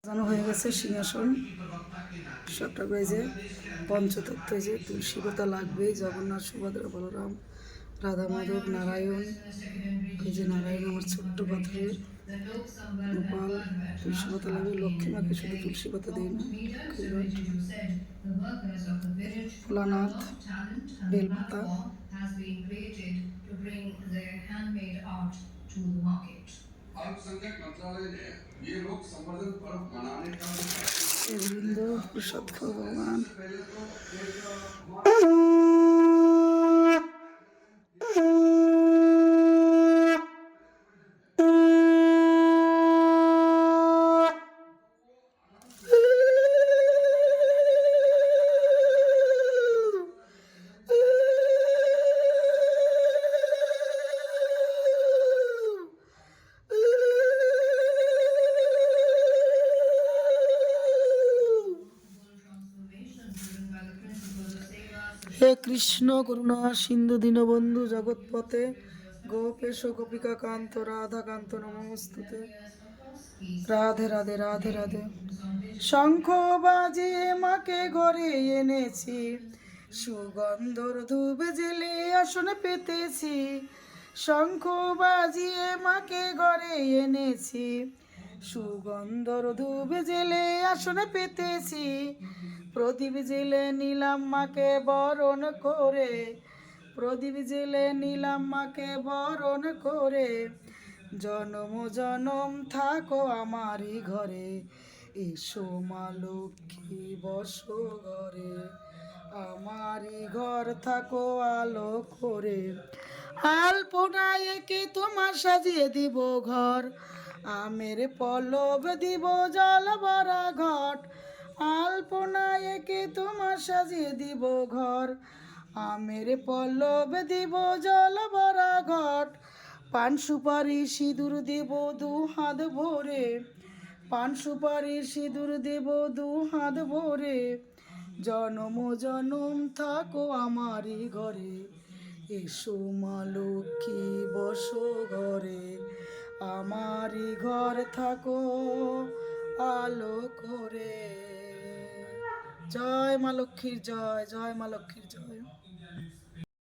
সাজানো হয়ে গেছে সিংহাসন সবটা যে পঞ্চতত্ত্ব, যে তুলসী পাতা লাগবেই, জগন্নাথ সুভদ্রা বলরাম রাধা মাধব নারায়ণ। এই যে নারায়ণ আমার ছোট্ট পাথরের গোপাল, তুলসী পাতা লাগবে। লক্ষ্মী মাকে শুধু তুলসী পাতা দিই না, ভোলানাথ বেলপাতা। अल्पसंख्यक मंत्रालय ने ये लोग संवर्धन पर्व मनाने का प्रसाद खाओ भगवान। হে কৃষ্ণ করুণা সিন্ধু দীনবন্ধু জগৎপতে গোপেশ গোপিকা কান্ত রাধা কান্ত নমস্তুতে। রাধে রাধে রাধে রাধে। শঙ্খ বাজিয়ে মাকে ঘরে এনেছি, সুগন্ধর ধূপ জেলে আসনে পেতেছি। শঙ্খ বাজিয়ে মাকে ঘরে এনেছি, সুগন্ধর ধূপ জেলে আসনে পেতেছি। প্রদীপ জেলে নিলাম মাকে বরণ করে, প্রদীপ জেলে নিলাম মাকে বরণ করে। জনম জনম থাকো আমারই ঘরে, এসো মা লক্ষ্মী বসো ঘরে। আমারই ঘর থাকো আলো করে, আলপনায় একে তোমার সাজিয়ে দিব ঘর। আমের পল্লব দিব জল ভরা ঘট, আলপনায় একে তোমার সাজিয়ে দিব ঘর। আমের পল্লব দিব জল ভরা ঘট, পান সুপারি সিঁদুর দেব দু হাত ভরে, পান সুপারি সিঁদুর দেব দু হাত ভরে। জনম জনম থাকো আমারই ঘরে, এসো মা লক্ষ্মী বসো ঘরে। আমারই ঘর থাকো আলো করে। জয় মা লক্ষ্মীর জয়, জয় মা লক্ষ্মীর জয়।